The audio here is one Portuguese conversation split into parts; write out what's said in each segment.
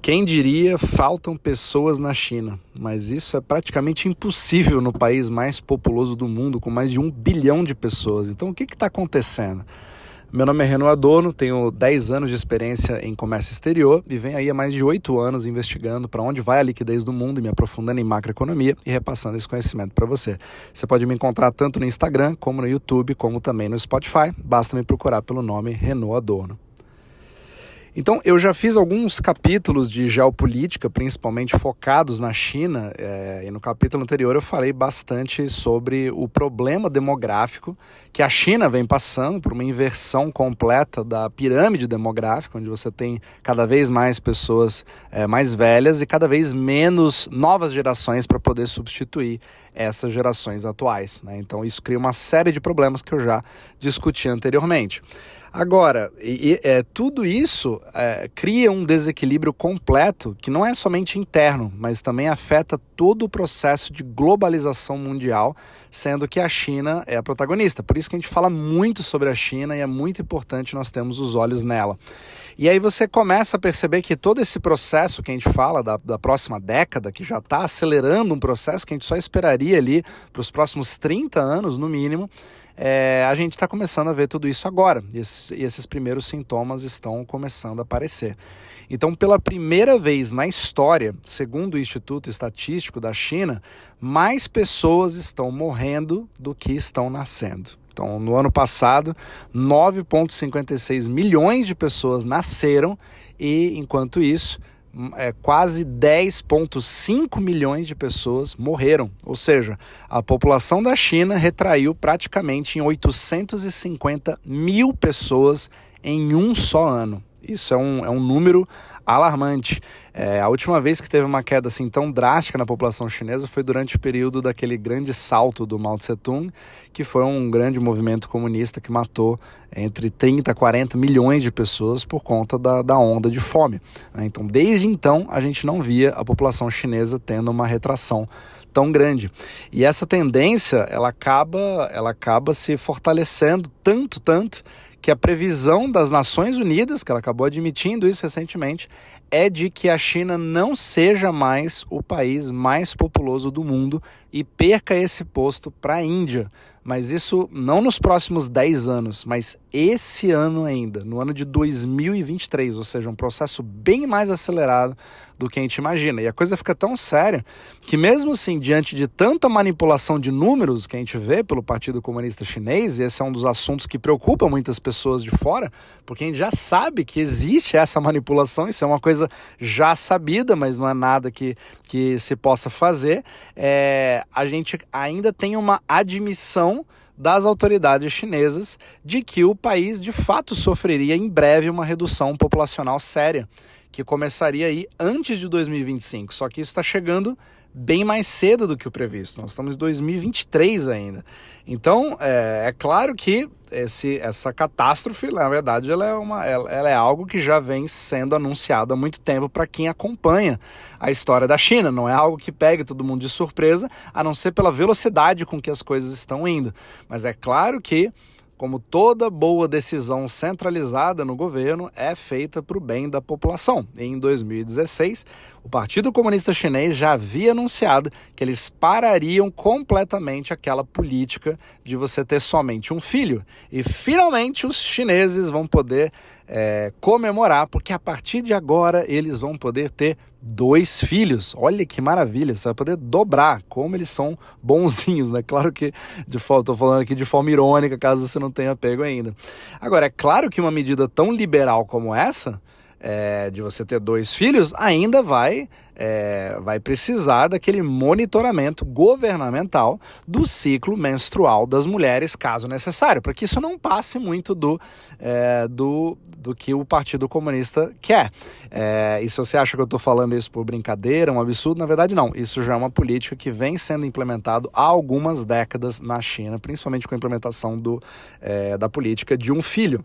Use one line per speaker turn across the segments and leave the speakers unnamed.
Quem diria, faltam pessoas na China, mas isso é praticamente impossível no país mais populoso do mundo, com mais de 1 bilhão de pessoas. Então o que está acontecendo? Meu nome é Renaud Adorno, tenho 10 anos de experiência em comércio exterior e venho aí há mais de 8 anos investigando para onde vai a liquidez do mundo e me aprofundando em macroeconomia e repassando esse conhecimento para você. Você pode me encontrar tanto no Instagram, como no YouTube, como também no Spotify. Basta me procurar pelo nome Renaud Adorno. Então, eu já fiz alguns capítulos de geopolítica, principalmente focados na China, e no capítulo anterior eu falei bastante sobre o problema demográfico que a China vem passando por uma inversão completa da pirâmide demográfica, onde você tem cada vez mais pessoas mais velhas e cada vez menos novas gerações para poder substituir essas gerações atuais, né? Então, isso cria uma série de problemas que eu já discuti anteriormente. Agora, tudo isso cria um desequilíbrio completo que não é somente interno, mas também afeta todo o processo de globalização mundial, sendo que a China é a protagonista. Por isso que a gente fala muito sobre a China e é muito importante nós termos os olhos nela. E aí você começa a perceber que todo esse processo que a gente fala da próxima década, que já está acelerando um processo que a gente só esperaria ali para os próximos 30 anos, no mínimo, a gente está começando a ver tudo isso agora, e esses primeiros sintomas estão começando a aparecer. Então, pela primeira vez na história, segundo o Instituto Estatístico da China, mais pessoas estão morrendo do que estão nascendo. Então, no ano passado, 9,56 milhões de pessoas nasceram e, enquanto isso, quase 10,5 milhões de pessoas morreram. Ou seja, a população da China retraiu praticamente em 850 mil pessoas em um só ano. Isso é um número alarmante. A última vez que teve uma queda assim tão drástica na população chinesa foi durante o período daquele grande salto do Mao Tse-tung, que foi um grande movimento comunista que matou entre 30 a 40 milhões de pessoas por conta da onda de fome. Então, desde então, a gente não via a população chinesa tendo uma retração tão grande. E essa tendência, ela acaba se fortalecendo tanto, que a previsão das Nações Unidas, que ela acabou admitindo isso recentemente, é de que a China não seja mais o país mais populoso do mundo e perca esse posto para a Índia. Mas isso não nos próximos 10 anos, mas esse ano ainda, no ano de 2023, ou seja, um processo bem mais acelerado do que a gente imagina. E a coisa fica tão séria que mesmo assim, diante de tanta manipulação de números que a gente vê pelo Partido Comunista Chinês, e esse é um dos assuntos que preocupa muitas pessoas de fora, porque a gente já sabe que existe essa manipulação, isso é uma coisa já sabida, mas não é nada que se possa fazer, a gente ainda tem uma admissão das autoridades chinesas de que o país de fato sofreria em breve uma redução populacional séria, que começaria aí antes de 2025, só que isso está chegando bem mais cedo do que o previsto. Nós estamos em 2023 ainda. Então, é claro que essa catástrofe, na verdade, ela é algo que já vem sendo anunciado há muito tempo para quem acompanha a história da China. Não é algo que pegue todo mundo de surpresa, a não ser pela velocidade com que as coisas estão indo. Mas é claro que, como toda boa decisão centralizada no governo, é feita para o bem da população. Em 2016, o Partido Comunista Chinês já havia anunciado que eles parariam completamente aquela política de você ter somente um filho. E finalmente os chineses vão poder comemorar, porque a partir de agora eles vão poder ter 2 filhos. Olha que maravilha, você vai poder dobrar, como eles são bonzinhos, né? Claro que, estou falando aqui de forma irônica, caso você não tenha pego ainda. Agora, é claro que uma medida tão liberal como essa, de você ter 2 filhos, ainda vai precisar daquele monitoramento governamental do ciclo menstrual das mulheres, caso necessário, para que isso não passe muito do que o Partido Comunista quer. E se você acha que eu estou falando isso por brincadeira, um absurdo, na verdade não. Isso já é uma política que vem sendo implementada há algumas décadas na China, principalmente com a implementação da política de um filho.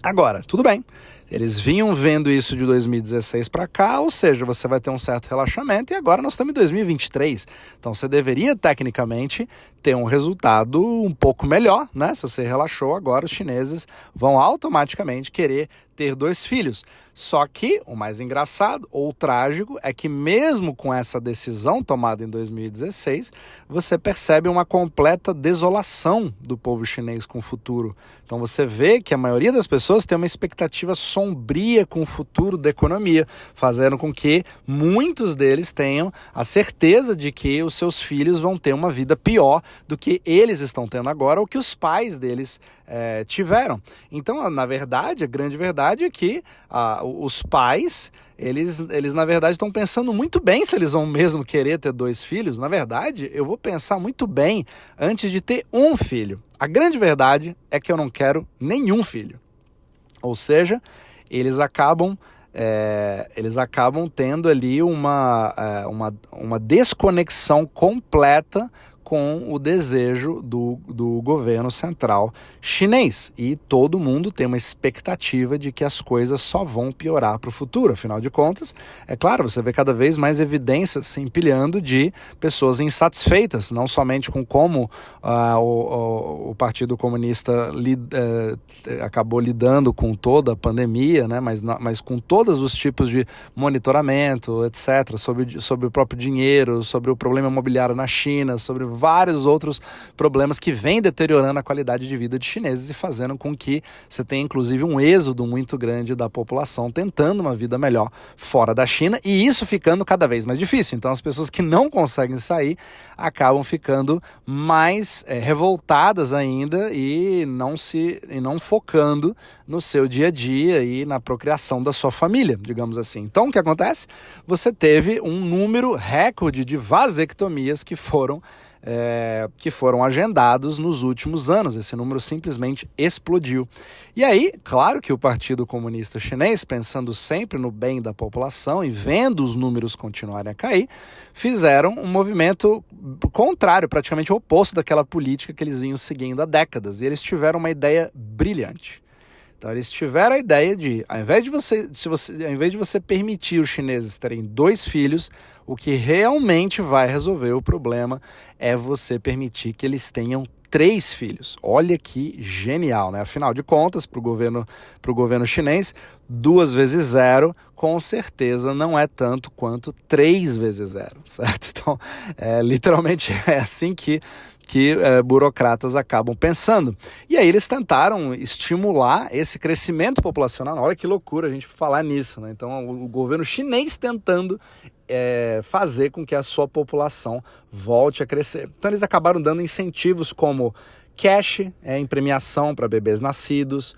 Agora, tudo bem, Eles vinham vendo isso de 2016 para cá, ou seja, você vai ter um certo relaxamento e agora nós estamos em 2023. Então você deveria, tecnicamente, ter um resultado um pouco melhor, né? Se você relaxou, agora os chineses vão automaticamente querer ter 2 filhos. Só que o mais engraçado ou trágico é que mesmo com essa decisão tomada em 2016, você percebe uma completa desolação do povo chinês com o futuro. Então você vê que a maioria das pessoas tem uma expectativa sombria com o futuro da economia, fazendo com que muitos deles tenham a certeza de que os seus filhos vão ter uma vida pior do que eles estão tendo agora ou que os pais deles tiveram. Então, na verdade, a grande verdade é que os pais, eles na verdade estão pensando muito bem se eles vão mesmo querer ter 2 filhos. Na verdade, eu vou pensar muito bem antes de ter um filho. A grande verdade é que eu não quero nenhum filho. Ou seja, eles acabam tendo ali uma desconexão completa com o desejo do governo central chinês. E todo mundo tem uma expectativa de que as coisas só vão piorar para o futuro. Afinal de contas, é claro, você vê cada vez mais evidências se empilhando de pessoas insatisfeitas, não somente com como o Partido Comunista acabou lidando com toda a pandemia, né, mas com todos os tipos de monitoramento, etc., sobre o próprio dinheiro, sobre o problema imobiliário na China, sobre vários outros problemas que vêm deteriorando a qualidade de vida de chineses e fazendo com que você tenha inclusive um êxodo muito grande da população tentando uma vida melhor fora da China, e isso ficando cada vez mais difícil. Então as pessoas que não conseguem sair acabam ficando mais revoltadas ainda e não focando no seu dia a dia e na procriação da sua família, digamos assim. Então o que acontece? Você teve um número recorde de vasectomias que foram agendados nos últimos anos. Esse número simplesmente explodiu. E aí, claro que o Partido Comunista Chinês, pensando sempre no bem da população e vendo os números continuarem a cair, fizeram um movimento contrário, praticamente oposto daquela política que eles vinham seguindo há décadas. E eles tiveram uma ideia brilhante. Então eles tiveram a ideia de, ao invés de você permitir os chineses terem 2 filhos, o que realmente vai resolver o problema é você permitir que eles tenham 3 filhos. Olha que genial, né? Afinal de contas, para o governo chinês, 2 vezes 0 com certeza não é tanto quanto 3 vezes 0, certo? Então, literalmente é assim que burocratas acabam pensando. E aí eles tentaram estimular esse crescimento populacional. Olha que loucura a gente falar nisso, né? Então o governo chinês tentando fazer com que a sua população volte a crescer. Então eles acabaram dando incentivos como cash em premiação para bebês nascidos,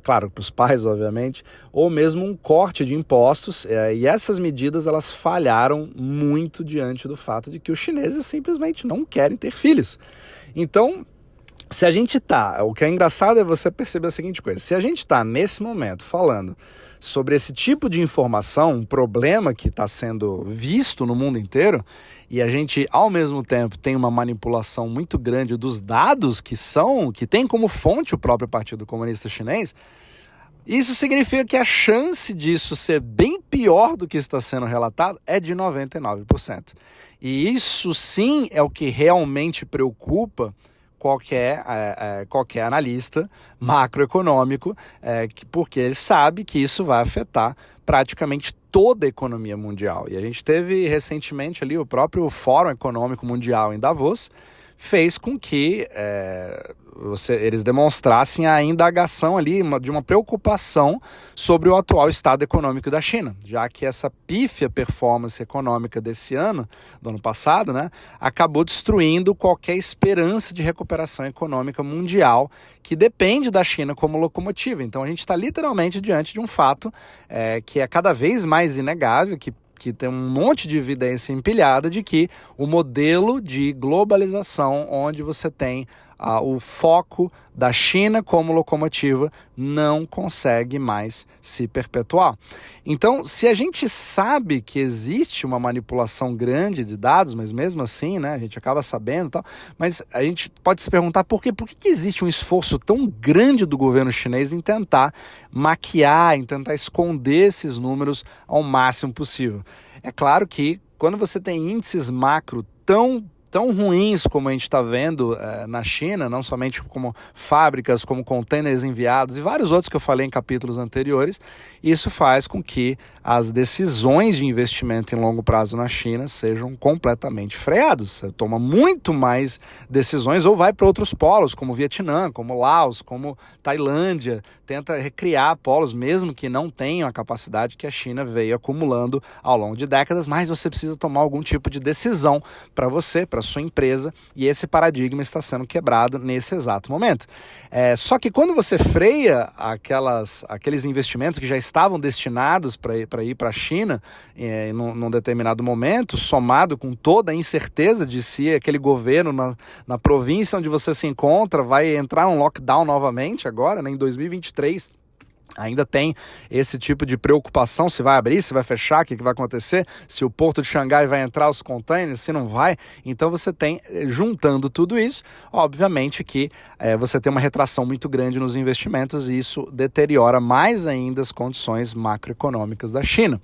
claro, para os pais, obviamente, ou mesmo um corte de impostos, e essas medidas elas falharam muito diante do fato de que os chineses simplesmente não querem ter filhos. Então, o que é engraçado é você perceber a seguinte coisa: se a gente está nesse momento falando sobre esse tipo de informação, um problema que está sendo visto no mundo inteiro, e a gente, ao mesmo tempo, tem uma manipulação muito grande dos dados que tem como fonte o próprio Partido Comunista Chinês, isso significa que a chance disso ser bem pior do que está sendo relatado é de 99%. E isso sim é o que realmente preocupa qualquer analista macroeconômico, porque ele sabe que isso vai afetar praticamente toda a economia mundial. E a gente teve recentemente ali o próprio Fórum Econômico Mundial em Davos, fez com que eles demonstrassem a indagação ali de uma preocupação sobre o atual estado econômico da China, já que essa pífia performance econômica desse ano, do ano passado, né, acabou destruindo qualquer esperança de recuperação econômica mundial que depende da China como locomotiva. Então a gente está literalmente diante de um fato que é cada vez mais inegável, que tem um monte de evidência empilhada de que o modelo de globalização, onde você tem o foco da China como locomotiva não consegue mais se perpetuar. Então, se a gente sabe que existe uma manipulação grande de dados, mas mesmo assim, né, a gente acaba sabendo e tal, mas a gente pode se perguntar por quê? Por que existe um esforço tão grande do governo chinês em tentar maquiar, em tentar esconder esses números ao máximo possível? É claro que quando você tem índices macro tão ruins como a gente está vendo na China, não somente como fábricas, como containers enviados e vários outros que eu falei em capítulos anteriores, isso faz com que as decisões de investimento em longo prazo na China sejam completamente freadas. Você toma muito mais decisões ou vai para outros polos, como Vietnã, como Laos, como Tailândia, tenta recriar polos, mesmo que não tenham a capacidade que a China veio acumulando ao longo de décadas, mas você precisa tomar algum tipo de decisão para você, para sua empresa, e esse paradigma está sendo quebrado nesse exato momento. Só que quando você freia aqueles investimentos que já estavam destinados para ir para a China num determinado momento, somado com toda a incerteza de se aquele governo na província onde você se encontra vai entrar um lockdown novamente agora, né, em 2023, ainda tem esse tipo de preocupação, se vai abrir, se vai fechar, o que vai acontecer, se o porto de Xangai vai entrar os containers, se não vai. Então você tem, juntando tudo isso, obviamente que você tem uma retração muito grande nos investimentos e isso deteriora mais ainda as condições macroeconômicas da China.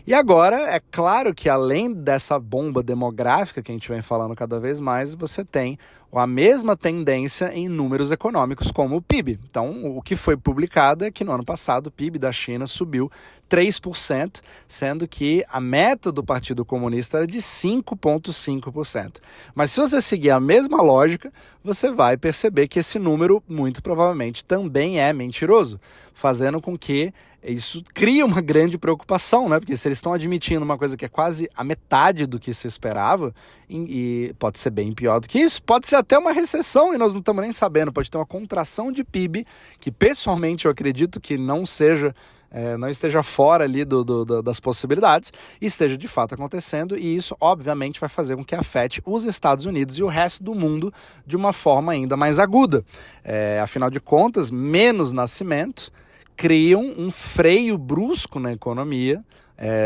E agora, é claro que além dessa bomba demográfica que a gente vem falando cada vez mais, você tem a mesma tendência em números econômicos como o PIB. Então, o que foi publicado é que no ano passado o PIB da China subiu 3%, sendo que a meta do Partido Comunista era de 5,5%. Mas se você seguir a mesma lógica, você vai perceber que esse número muito provavelmente também é mentiroso, fazendo com que isso cria uma grande preocupação, né? Porque se eles estão admitindo uma coisa que é quase a metade do que se esperava, e pode ser bem pior do que isso, pode ser até uma recessão e nós não estamos nem sabendo, pode ter uma contração de PIB, que pessoalmente eu acredito que não esteja fora ali das possibilidades, e esteja de fato acontecendo, e isso obviamente vai fazer com que afete os Estados Unidos e o resto do mundo de uma forma ainda mais aguda. Afinal de contas, menos nascimento criam um freio brusco na economia.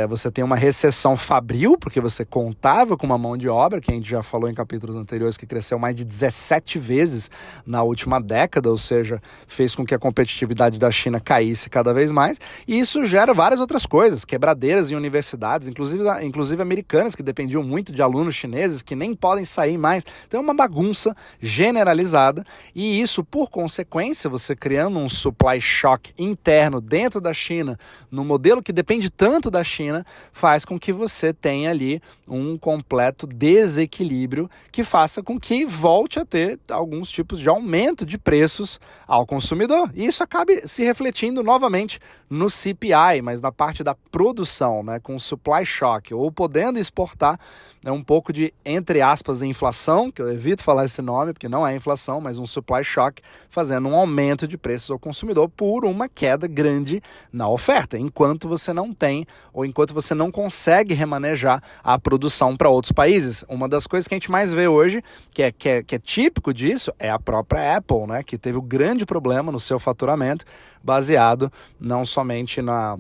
Você tem uma recessão fabril, porque você contava com uma mão de obra, que a gente já falou em capítulos anteriores, que cresceu mais de 17 vezes na última década, ou seja, fez com que a competitividade da China caísse cada vez mais, e isso gera várias outras coisas, quebradeiras em universidades, inclusive americanas, que dependiam muito de alunos chineses, que nem podem sair mais. Então é uma bagunça generalizada, e isso, por consequência, você criando um supply shock interno dentro da China, no modelo que depende tanto da China, faz com que você tenha ali um completo desequilíbrio que faça com que volte a ter alguns tipos de aumento de preços ao consumidor. E isso acabe se refletindo novamente no CPI, mas na parte da produção, né, com o supply shock, ou podendo exportar um pouco de, entre aspas, inflação, que eu evito falar esse nome, porque não é inflação, mas um supply shock, fazendo um aumento de preços ao consumidor por uma queda grande na oferta, enquanto você não tem, ou enquanto você não consegue remanejar a produção para outros países. Uma das coisas que a gente mais vê hoje, que é típico disso, é a própria Apple, né, que teve um grande problema no seu faturamento, baseado não somente na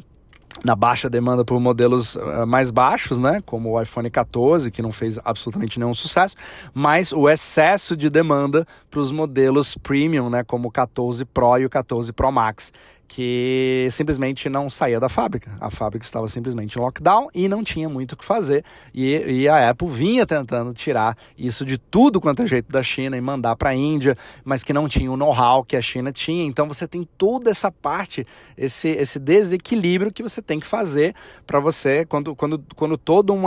baixa demanda por modelos mais baixos, né, como o iPhone 14, que não fez absolutamente nenhum sucesso, mas o excesso de demanda para os modelos premium, né, como o 14 Pro e o 14 Pro Max, que simplesmente não saía da fábrica. A fábrica estava simplesmente em lockdown e não tinha muito o que fazer. E a Apple vinha tentando tirar isso de tudo quanto é jeito da China e mandar para a Índia, mas que não tinha o know-how que a China tinha. Então você tem toda essa parte, esse desequilíbrio que você tem que fazer para você, quando todo um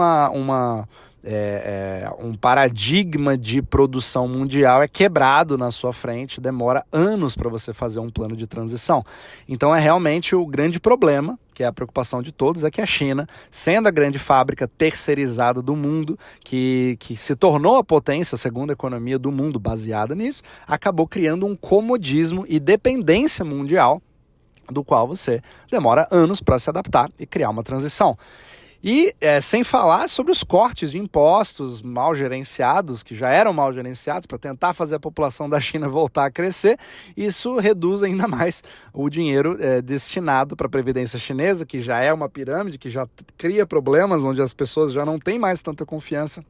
paradigma de produção mundial é quebrado na sua frente, demora anos para você fazer um plano de transição. Então é realmente o grande problema, que é a preocupação de todos, é que a China, sendo a grande fábrica terceirizada do mundo, que se tornou a potência, a segunda economia do mundo baseada nisso, acabou criando um comodismo e dependência mundial, do qual você demora anos para se adaptar e criar uma transição. E sem falar sobre os cortes de impostos mal gerenciados, que já eram mal gerenciados, para tentar fazer a população da China voltar a crescer. Isso reduz ainda mais o dinheiro destinado para a Previdência chinesa, que já é uma pirâmide, que já cria problemas, onde as pessoas já não têm mais tanta confiança.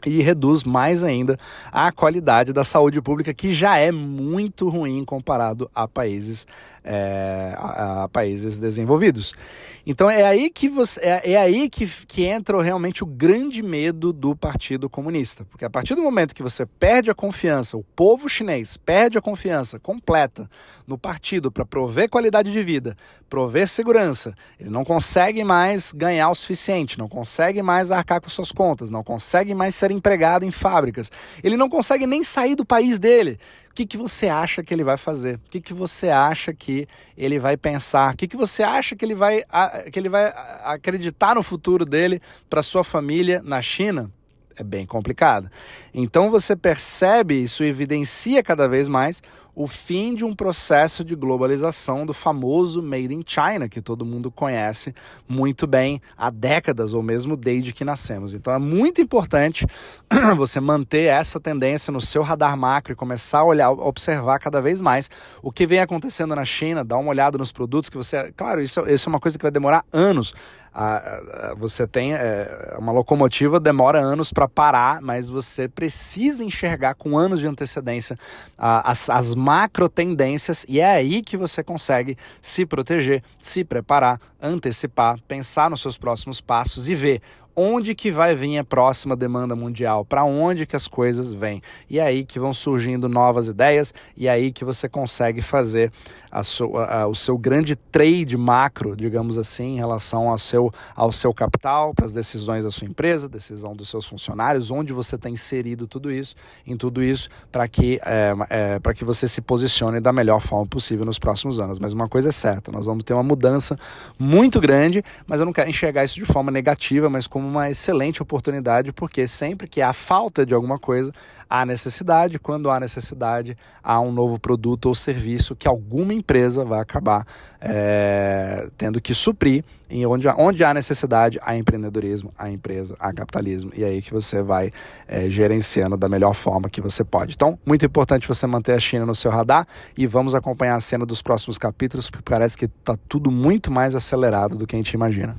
E reduz mais ainda a qualidade da saúde pública, que já é muito ruim comparado a países desenvolvidos. Então é aí que entra realmente o grande medo do Partido Comunista, porque a partir do momento que você perde a confiança, o povo chinês perde a confiança completa no partido para prover qualidade de vida, prover segurança, ele não consegue mais ganhar o suficiente, não consegue mais arcar com suas contas, não consegue mais ser empregado em fábricas, ele não consegue nem sair do país dele. O que você acha que ele vai fazer? O que você acha que ele vai pensar? O que você acha que ele vai acreditar no futuro dele para sua família na China? É bem complicado. Então você percebe, isso evidencia cada vez mais o fim de um processo de globalização do famoso Made in China, que todo mundo conhece muito bem há décadas, ou mesmo desde que nascemos. Então é muito importante você manter essa tendência no seu radar macro e começar a observar cada vez mais o que vem acontecendo na China, dar uma olhada nos produtos que você... Claro, isso é uma coisa que vai demorar anos. Você tem uma locomotiva, demora anos para parar, mas você precisa enxergar com anos de antecedência as macro tendências, e é aí que você consegue se proteger, se preparar, antecipar, pensar nos seus próximos passos e ver onde que vai vir a próxima demanda mundial, para onde que as coisas vêm. E é aí que vão surgindo novas ideias, e é aí que você consegue fazer o seu grande trade macro, digamos assim, em relação ao seu capital, para as decisões da sua empresa, decisão dos seus funcionários, onde você tem inserido tudo isso, para que você se posicione da melhor forma possível nos próximos anos. Mas uma coisa é certa, nós vamos ter uma mudança muito grande, mas eu não quero enxergar isso de forma negativa, mas como uma excelente oportunidade, porque sempre que há falta de alguma coisa, há necessidade. Quando há necessidade, há um novo produto ou serviço que alguma empresa vai acabar tendo que suprir. E onde há necessidade, há empreendedorismo, há empresa, há capitalismo. E é aí que você vai gerenciando da melhor forma que você pode. Então, muito importante você manter a China no seu radar, e vamos acompanhar a cena dos próximos capítulos, porque parece que está tudo muito mais acelerado do que a gente imagina.